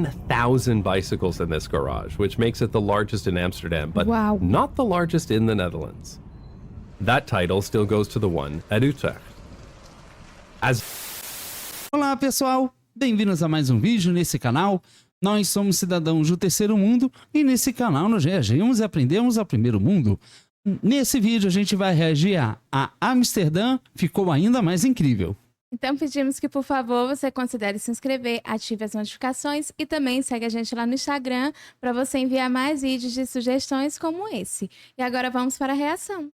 1,000 bicycles in this garage, which makes it the largest in Amsterdam, but Wow. not the largest in the Netherlands. That title still goes to the one at Utrecht. Olá pessoal, bem-vindos a mais um vídeo nesse canal. Nós somos cidadãos do terceiro mundo e nesse canal nós reagimos e aprendemos ao primeiro mundo. Nesse vídeo a gente vai reagir a Amsterdam, ficou ainda mais incrível. Então pedimos que, por favor, você considere se inscrever, ative as notificações e também segue a gente lá no Instagram para você enviar mais vídeos de sugestões como esse. E agora vamos para a reação.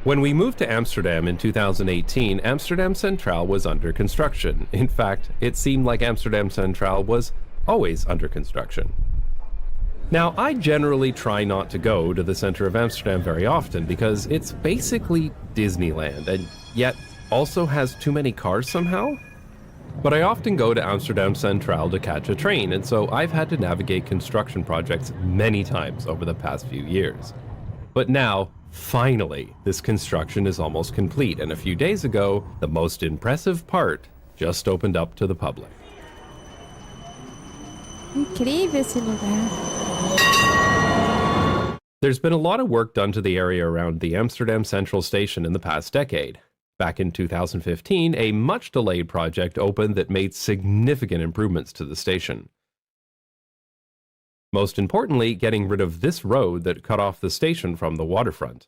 When we moved to Amsterdam in 2018, Amsterdam Central was under construction. In fact, it seemed like Amsterdam Central was always under construction. Now, I generally try not to go to the center of Amsterdam very often because it's basically Disneyland and yet also has too many cars somehow. But I often go to Amsterdam Central to catch a train, and so I've had to navigate construction projects many times over the past few years. But now, finally, this construction is almost complete, and a few days ago, the most impressive part just opened up to the public. Incrível esse lugar. There's been a lot of work done to the area around the Amsterdam Central Station in the past decade. Back in 2015, a much-delayed project opened that made significant improvements to the station. Most importantly, getting rid of this road that cut off the station from the waterfront.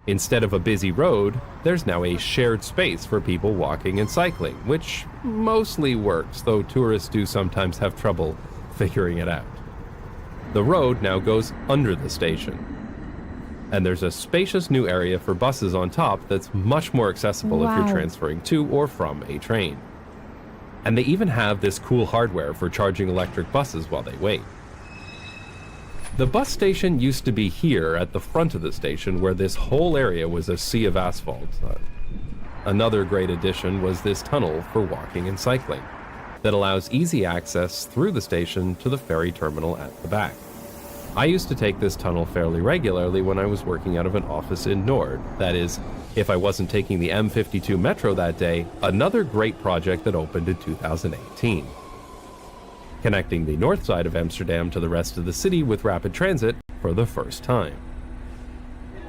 Instead of a busy road, there's now a shared space for people walking and cycling, which mostly works, though tourists do sometimes have trouble figuring it out. The road now goes under the station, and there's a spacious new area for buses on top that's much more accessible if Wow. you're transferring to or from a train. And they even have this cool hardware for charging electric buses while they wait. The bus station used to be here at the front of the station where this whole area was a sea of asphalt. Another great addition was this tunnel for walking and cycling that allows easy access through the station to the ferry terminal at the back. I used to take this tunnel fairly regularly when I was working out of an office in Nord. That is, if I wasn't taking the M52 metro that day, another great project that opened in 2018. Connecting the north side of Amsterdam to the rest of the city with rapid transit for the first time.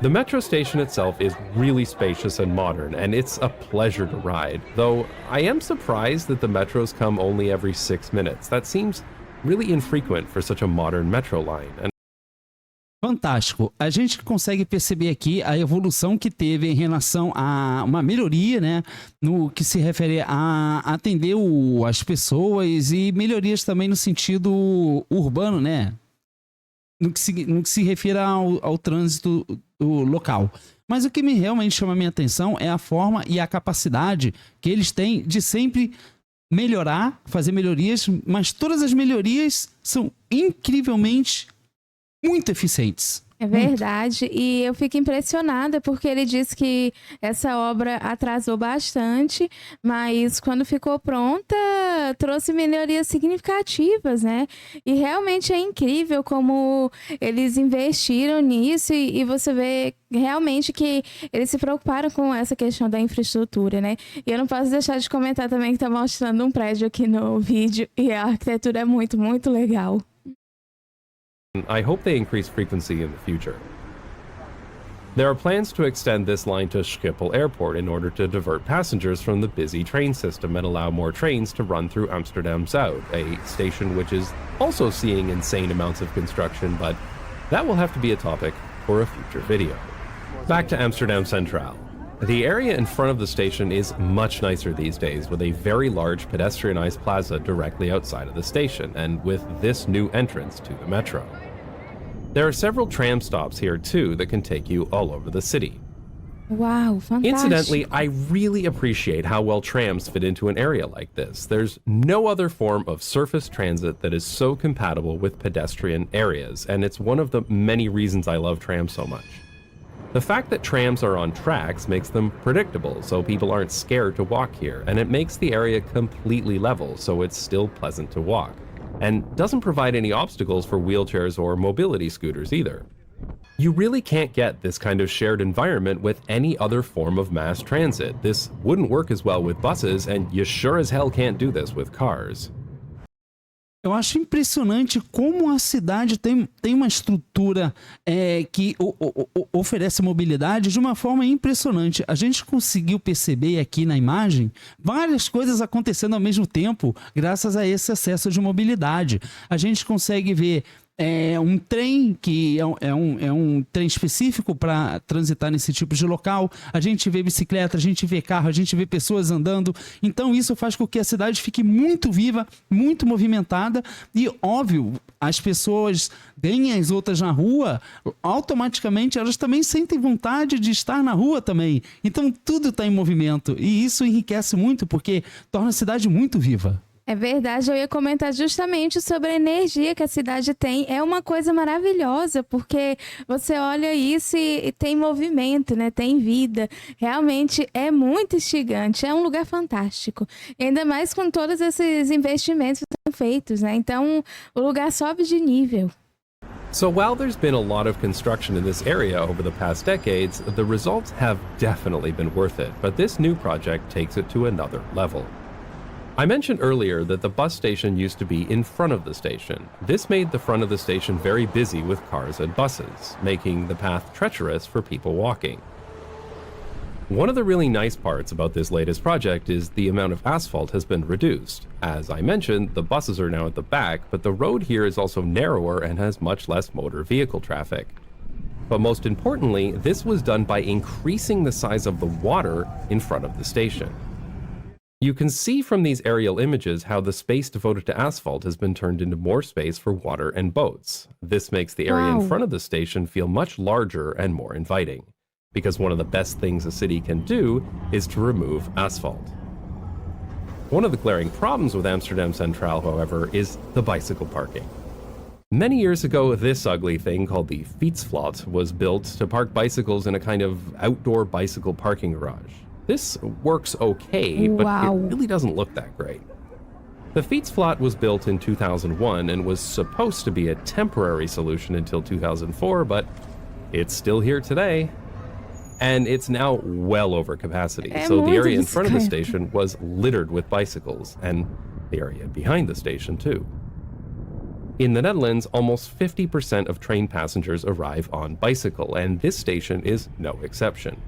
The metro station itself is really spacious and modern, and it's a pleasure to ride, though I am surprised that the metros come only every 6 minutes. That seems really infrequent for such a modern metro line. Fantástico. A gente consegue perceber aqui a evolução que teve em relação a uma melhoria, né, no que se refere a atender as pessoas e melhorias também no sentido urbano, né, no que se refere ao trânsito do local. Mas o que realmente chama a minha atenção é a forma e a capacidade que eles têm de sempre melhorar, fazer melhorias, mas todas as melhorias são incrivelmente muito eficientes. É verdade, e eu fico impressionada porque ele disse que essa obra atrasou bastante, mas quando ficou pronta trouxe melhorias significativas, né? E realmente é incrível como eles investiram nisso e você vê realmente que eles se preocuparam com essa questão da infraestrutura, né? E eu não posso deixar de comentar também que tá mostrando um prédio aqui no vídeo e a arquitetura é muito, muito legal. I hope they increase frequency in the future. There are plans to extend this line to Schiphol Airport in order to divert passengers from the busy train system and allow more trains to run through Amsterdam Zuid, a station which is also seeing insane amounts of construction, but that will have to be a topic for a future video. Back to Amsterdam Central. The area in front of the station is much nicer these days, with a very large pedestrianized plaza directly outside of the station, and with this new entrance to the metro. There are several tram stops here too that can take you all over the city. Uau, fantástico. Incidentally, I really appreciate how well trams fit into an area like this. There's no other form of surface transit that is so compatible with pedestrian areas, and it's one of the many reasons I love trams so much. The fact that trams are on tracks makes them predictable, so people aren't scared to walk here, and it makes the area completely level, so it's still pleasant to walk, and doesn't provide any obstacles for wheelchairs or mobility scooters either. You really can't get this kind of shared environment with any other form of mass transit. This wouldn't work as well with buses, and you sure as hell can't do this with cars. Eu acho impressionante como a cidade tem uma estrutura que oferece mobilidade de uma forma impressionante. A gente conseguiu perceber aqui na imagem várias coisas acontecendo ao mesmo tempo, graças a esse excesso de mobilidade. A gente consegue ver um trem que é um trem específico para transitar nesse tipo de local. A gente vê bicicleta, a gente vê carro, a gente vê pessoas andando. Então isso faz com que a cidade fique muito viva, muito movimentada e, óbvio, as pessoas veem as outras na rua, automaticamente elas também sentem vontade de estar na rua também. Então tudo está em movimento e isso enriquece muito porque torna a cidade muito viva. É verdade, eu ia comentar justamente sobre a energia que a cidade tem. É uma coisa maravilhosa, porque você olha isso e tem movimento, né? Tem vida. Realmente é muito instigante, é um lugar fantástico. E ainda mais com todos esses investimentos que são feitos, né? Então, o lugar sobe de nível. So while there's been a lot of construction in this area over the past decades, the results have definitely been worth it, but this new project takes it to another level. I mentioned earlier that the bus station used to be in front of the station. This made the front of the station very busy with cars and buses, making the path treacherous for people walking. One of the really nice parts about this latest project is the amount of asphalt has been reduced. As I mentioned, the buses are now at the back, but the road here is also narrower and has much less motor vehicle traffic. But most importantly, this was done by increasing the size of the water in front of the station. You can see from these aerial images how the space devoted to asphalt has been turned into more space for water and boats. This makes the area in front of the station feel much larger and more inviting, because one of the best things a city can do is to remove asphalt. One of the glaring problems with Amsterdam Centraal, however, is the bicycle parking. Many years ago, this ugly thing called the fietsvlot was built to park bicycles in a kind of outdoor bicycle parking garage. This works okay, but it really doesn't look that great. The fietsvlot was built in 2001 and was supposed to be a temporary solution until 2004, but it's still here today. And it's now well over capacity, so the area in front of the station was littered with bicycles, and the area behind the station too. In the Netherlands, almost 50% of train passengers arrive on bicycle, and this station is no exception.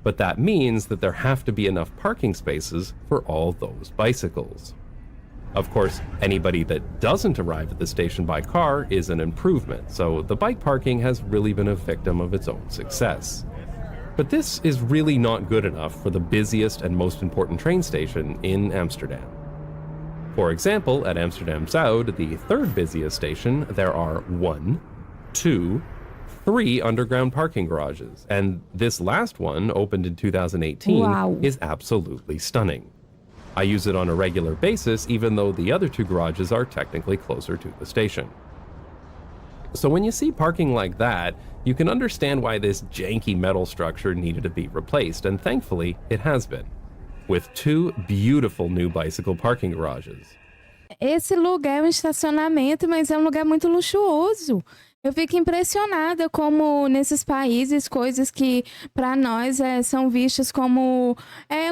But that means that there have to be enough parking spaces for all those bicycles. Of course, anybody that doesn't arrive at the station by car is an improvement, so the bike parking has really been a victim of its own success. But this is really not good enough for the busiest and most important train station in Amsterdam. For example, at Amsterdam Zuid, the third busiest station, there are 1, 2, 3 underground parking garages, and this last one, opened in 2018, is absolutely stunning. I use it on a regular basis, even though the other 2 garages are technically closer to the station. So when you see parking like that, you can understand why this janky metal structure needed to be replaced, and thankfully it has been, with 2 beautiful new bicycle parking garages. Esse lugar é um estacionamento, mas é um lugar muito luxuoso. Eu fico impressionada como nesses países, coisas que para nós são vistas como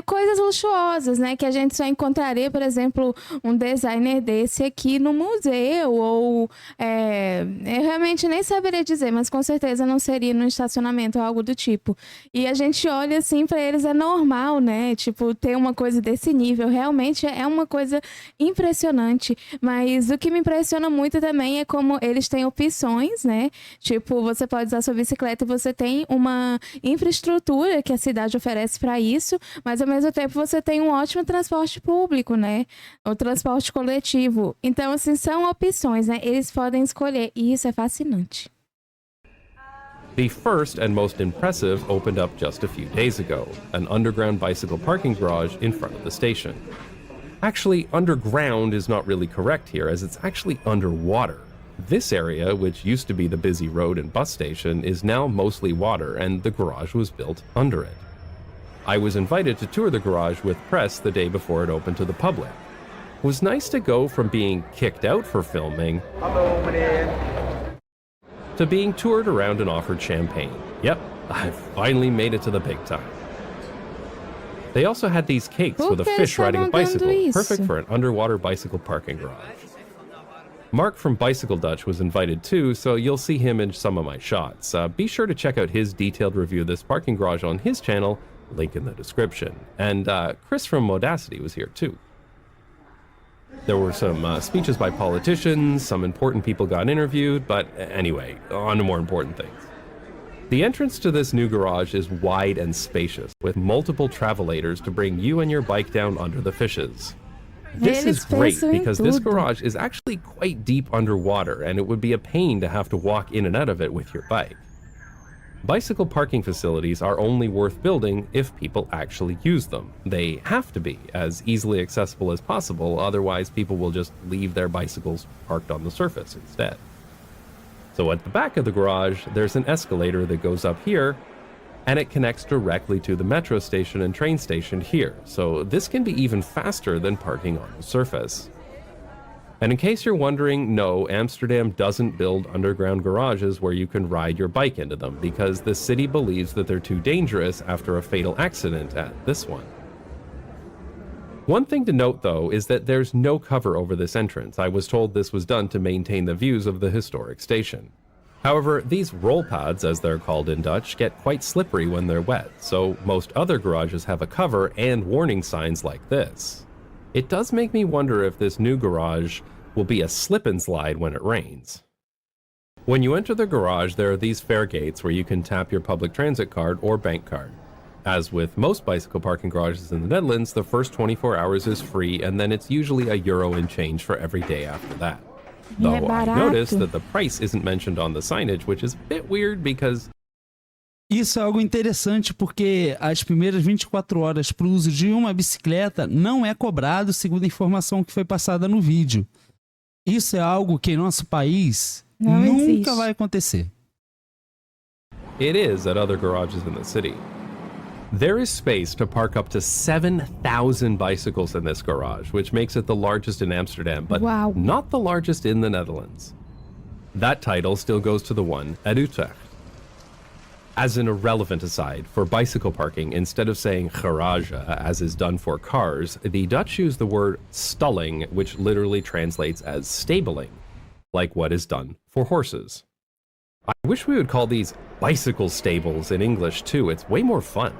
coisas luxuosas, né? Que a gente só encontraria, por exemplo, um designer desse aqui no museu, ou eu realmente nem saberia dizer, mas com certeza não seria no estacionamento ou algo do tipo. E a gente olha assim, para eles é normal, né? Tipo, ter uma coisa desse nível, realmente é uma coisa impressionante. Mas o que me impressiona muito também é como eles têm opções, né? Tipo, você pode usar sua bicicleta e você tem uma infraestrutura que a cidade oferece para isso, mas ao mesmo tempo você tem um ótimo transporte público, né? O transporte coletivo. Então, assim, são opções, né? Eles podem escolher e isso é fascinante. The first and most impressive opened up just a few days ago, an underground bicycle parking garage in front of the station. Actually, underground is not really correct here, as it's actually underwater. This area, which used to be the busy road and bus station, is now mostly water, and the garage was built under it. I was invited to tour the garage with press the day before it opened to the public. It was nice to go from being kicked out for filming to being toured around and offered champagne. Yep, I've finally made it to the big time. They also had these cakes with a fish riding a bicycle, perfect for an underwater bicycle parking garage. Mark from Bicycle Dutch was invited too, so you'll see him in some of my shots. Be sure to check out his detailed review of this parking garage on his channel, link in the description. And Chris from Modacity was here too. There were some speeches by politicians, some important people got interviewed, but anyway, on to more important things. The entrance to this new garage is wide and spacious, with multiple travelators to bring you and your bike down under the fishes. This is great because this garage is actually quite deep underwater, and it would be a pain to have to walk in and out of it with your bike. Bicycle parking facilities are only worth building if people actually use them. They have to be as easily accessible as possible, otherwise people will just leave their bicycles parked on the surface instead. So at the back of the garage, there's an escalator that goes up here, and it connects directly to the metro station and train station here, so this can be even faster than parking on the surface. And in case you're wondering, no, Amsterdam doesn't build underground garages where you can ride your bike into them, because the city believes that they're too dangerous after a fatal accident at this one. One thing to note though is that there's no cover over this entrance. I was told this was done to maintain the views of the historic station. However, these roll pads, as they're called in Dutch, get quite slippery when they're wet, so most other garages have a cover and warning signs like this. It does make me wonder if this new garage will be a slip and slide when it rains. When you enter the garage, there are these fare gates where you can tap your public transit card or bank card. As with most bicycle parking garages in the Netherlands, the first 24 hours is free, and then it's usually €1 and change for every day after that. Though I noticed that the price isn't mentioned on the signage, which is a bit weird because... Isso é algo interessante porque as primeiras 24 horas para o uso de uma bicicleta não é cobrado, segundo a informação que foi passada no vídeo. Isso é algo que em nosso país nunca vai acontecer. It is at other garages in the city. There is space to park up to 7,000 bicycles in this garage, which makes it the largest in Amsterdam, but not the largest in the Netherlands. That title still goes to the one at Utrecht. As an irrelevant aside, for bicycle parking, instead of saying garage, as is done for cars, the Dutch use the word stalling, which literally translates as stabling, like what is done for horses. I wish we would call these bicycle stables in English too. It's way more fun.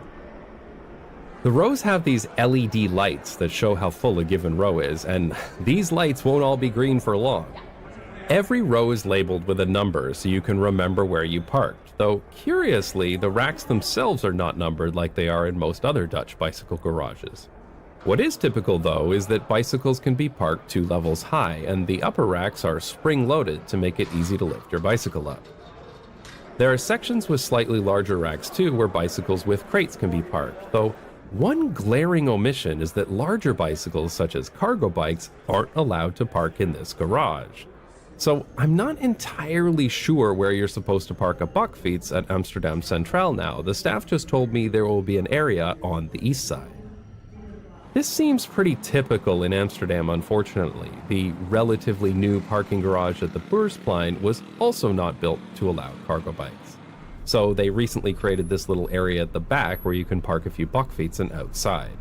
The rows have these LED lights that show how full a given row is, and these lights won't all be green for long. Every row is labeled with a number so you can remember where you parked, though curiously, the racks themselves are not numbered like they are in most other Dutch bicycle garages. What is typical though is that bicycles can be parked 2 levels high, and the upper racks are spring-loaded to make it easy to lift your bicycle up. There are sections with slightly larger racks too where bicycles with crates can be parked, though one glaring omission is that larger bicycles such as cargo bikes aren't allowed to park in this garage. So I'm not entirely sure where you're supposed to park a bakfiets at Amsterdam Centraal now. The staff just told me there will be an area on the east side. This seems pretty typical in Amsterdam, unfortunately. The relatively new parking garage at the Beursplein was also not built to allow cargo bikes. So they recently created this little area at the back where you can park a few bakfiets and outside.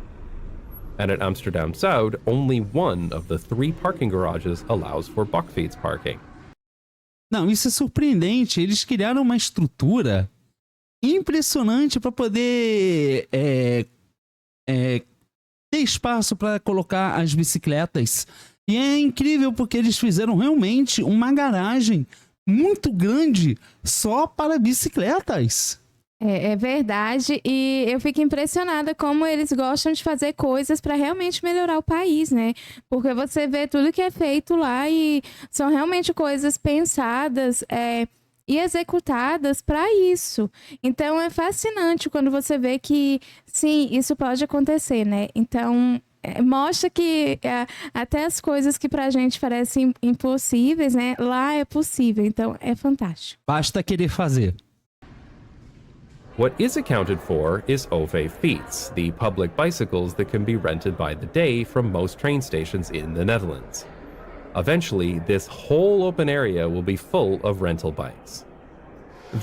And at Amsterdam Zuid, only one of the 3 parking garages allows for bakfiets parking. Não, isso é surpreendente. Eles criaram uma estrutura impressionante para poder ter espaço para colocar as bicicletas. E é incrível porque eles fizeram realmente uma garagem muito grande só para bicicletas. É verdade, e eu fico impressionada como eles gostam de fazer coisas para realmente melhorar o país, né? Porque você vê tudo que é feito lá e são realmente coisas pensadas e executadas para isso. Então é fascinante quando você vê que, sim, isso pode acontecer, né? Então mostra que até as coisas que pra gente parecem impossíveis, né? Lá é possível, então é fantástico. Basta querer fazer. What is accounted for is OV fiets, the public bicycles that can be rented by the day from most train stations in the Netherlands. Eventually, this whole open area will be full of rental bikes.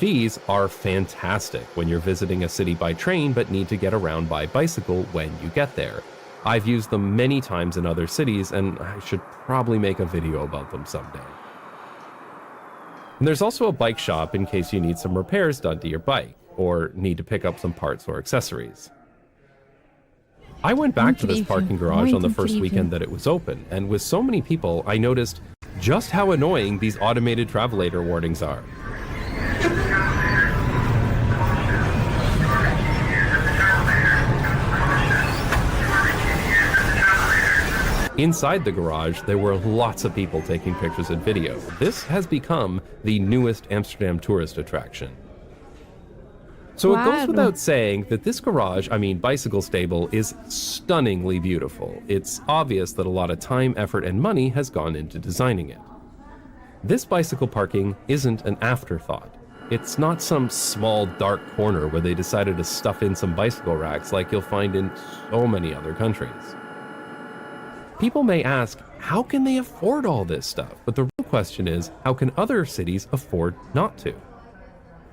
These are fantastic when you're visiting a city by train but need to get around by bicycle when you get there. I've used them many times in other cities, and I should probably make a video about them someday. And there's also a bike shop in case you need some repairs done to your bike, or need to pick up some parts or accessories. I went back to this Incrível, parking garage on the muito first incrível. weekend that it was open, and with so many people, I noticed just how annoying these automated travelator warnings are. Inside the garage, there were lots of people taking pictures and video. This has become the newest Amsterdam tourist attraction. So it goes Claro. without saying that this garage, bicycle stable, is stunningly beautiful. It's obvious that a lot of time, effort, and money has gone into designing it. This bicycle parking isn't an afterthought. It's not some small dark corner where they decided to stuff in some bicycle racks like you'll find in so many other countries. People may ask, how can they afford all this stuff? But the real question is, how can other cities afford not to?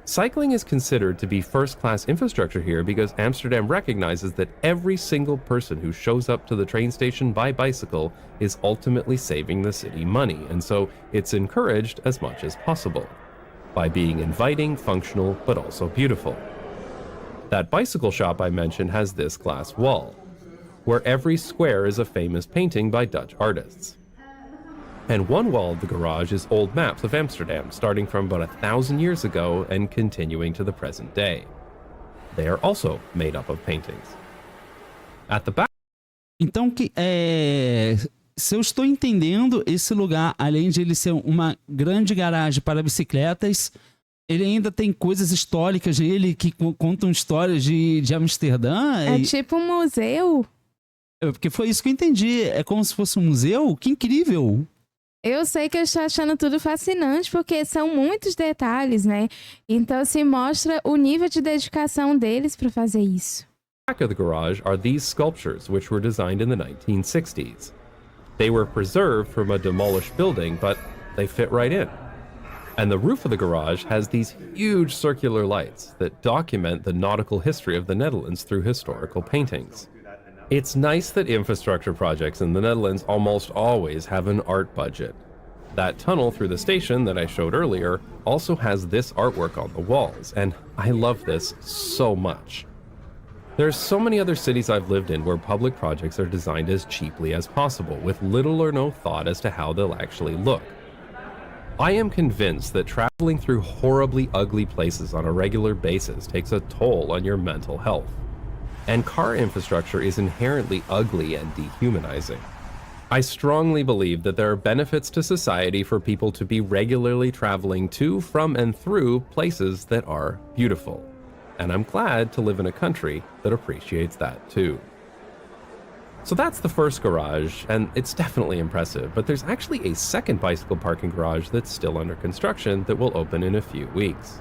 Cycling is considered to be first-class infrastructure here because Amsterdam recognizes that every single person who shows up to the train station by bicycle is ultimately saving the city money, and so it's encouraged as much as possible by being inviting, functional, but also beautiful. That bicycle shop I mentioned has this glass wall, where every square is a famous painting by Dutch artists. And one wall of the garage is old maps of Amsterdam, starting from about 1,000 years ago and continuing to the present day. They are also made up of paintings. At the back Então, se eu estou entendendo, esse lugar, além de ele ser uma grande garagem para bicicletas, ele ainda tem coisas históricas nele que contam histórias de Amsterdã. É tipo um museu. Porque foi isso que eu entendi. É como se fosse um museu? Que incrível! Eu sei que eu estou achando tudo fascinante, porque são muitos detalhes, né? Então se mostra o nível de dedicação deles para fazer isso. of the garage are these sculptures, which were designed in the 1960s. They were preserved from a demolished building, but they fit right in. And the roof of the garage has these huge circular lights that document the nautical history of the Netherlands through historical paintings. It's nice that infrastructure projects in the Netherlands almost always have an art budget. That tunnel through the station that I showed earlier also has this artwork on the walls, and I love this so much. There's so many other cities I've lived in where public projects are designed as cheaply as possible, with little or no thought as to how they'll actually look. I am convinced that traveling through horribly ugly places on a regular basis takes a toll on your mental health. And car infrastructure is inherently ugly and dehumanizing. I strongly believe that there are benefits to society for people to be regularly traveling to, from, and through places that are beautiful. And I'm glad to live in a country that appreciates that too. So that's the first garage, and it's definitely impressive, but there's actually a second bicycle parking garage that's still under construction that will open in a few weeks.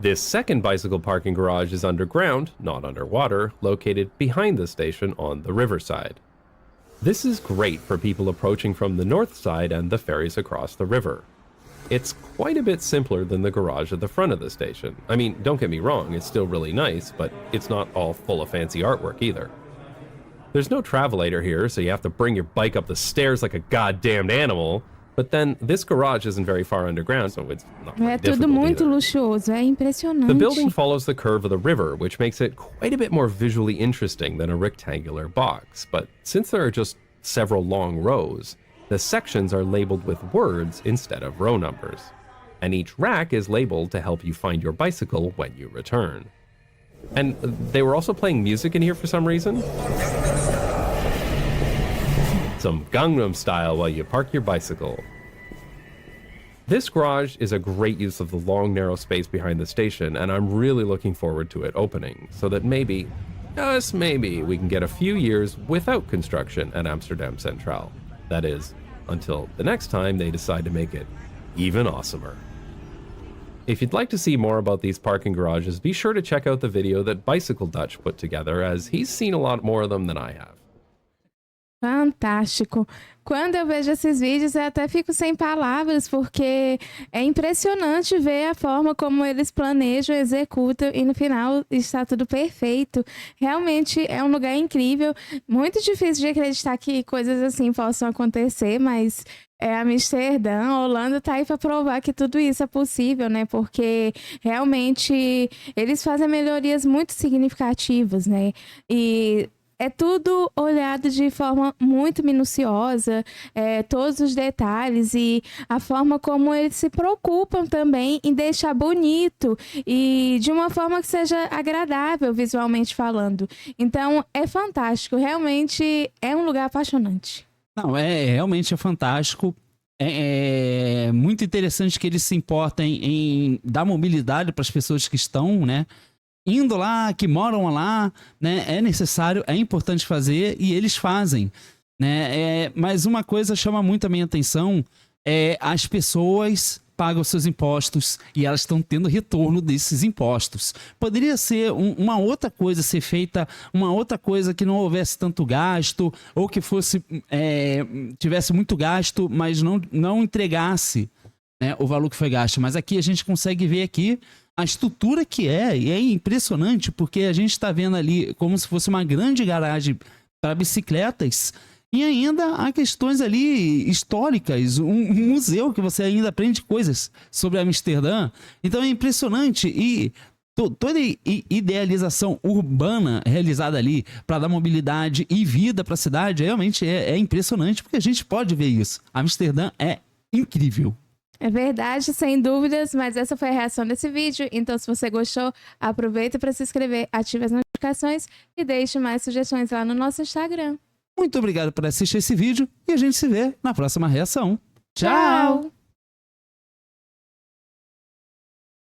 This second bicycle parking garage is underground, not underwater, located behind the station on the riverside. This is great for people approaching from the north side and the ferries across the river. It's quite a bit simpler than the garage at the front of the station. I mean, don't get me wrong, it's still really nice, but it's not all full of fancy artwork either. There's no travelator here, so you have to bring your bike up the stairs like a goddamned animal. But then this garage isn't very far underground, so it's not very É tudo difficult muito either. luxuoso, é impressionante. The building follows the curve of the river, which makes it quite a bit more visually interesting than a rectangular box. But since there are just several long rows, the sections are labeled with words instead of row numbers. And each rack is labeled to help you find your bicycle when you return. And they were also playing music in here for some reason. Some Gangnam Style while you park your bicycle. This garage is a great use of the long, narrow space behind the station, and I'm really looking forward to it opening, so that maybe, just maybe, we can get a few years without construction at Amsterdam Centraal. That is, until the next time they decide to make it even awesomer. If you'd like to see more about these parking garages, be sure to check out the video that Bicycle Dutch put together, as he's seen a lot more of them than I have. Fantástico. Quando eu vejo esses vídeos, eu até fico sem palavras, porque é impressionante ver a forma como eles planejam, executam e no final está tudo perfeito. Realmente é um lugar incrível. Muito difícil de acreditar que coisas assim possam acontecer, mas Amsterdã, a Holanda tá aí para provar que tudo isso é possível, né? Porque realmente eles fazem melhorias muito significativas, né? E é tudo olhado de forma muito minuciosa, todos os detalhes e a forma como eles se preocupam também em deixar bonito e de uma forma que seja agradável visualmente falando. Então, é fantástico, realmente é um lugar apaixonante. Não, realmente é fantástico. É muito interessante que eles se importem em dar mobilidade para as pessoas que estão, né, indo lá, que moram lá, né? É necessário, é importante fazer e eles fazem, né? Mas uma coisa chama muito a minha atenção, as pessoas pagam seus impostos e elas estão tendo retorno desses impostos. Poderia ser uma outra coisa ser feita, uma outra coisa que não houvesse tanto gasto ou que fosse tivesse muito gasto, mas não entregasse, né, o valor que foi gasto. Mas aqui a gente consegue ver aqui a estrutura que e é impressionante porque a gente está vendo ali como se fosse uma grande garagem para bicicletas e ainda há questões ali históricas, um museu que você ainda aprende coisas sobre Amsterdã. Então é impressionante e toda idealização urbana realizada ali para dar mobilidade e vida para a cidade realmente é impressionante porque a gente pode ver isso. Amsterdã é incrível. É verdade, sem dúvidas, mas essa foi a reação desse vídeo. Então, se você gostou, aproveita para se inscrever, ative as notificações e deixe mais sugestões lá no nosso Instagram. Muito obrigado por assistir esse vídeo e a gente se vê na próxima reação. Tchau! Tchau!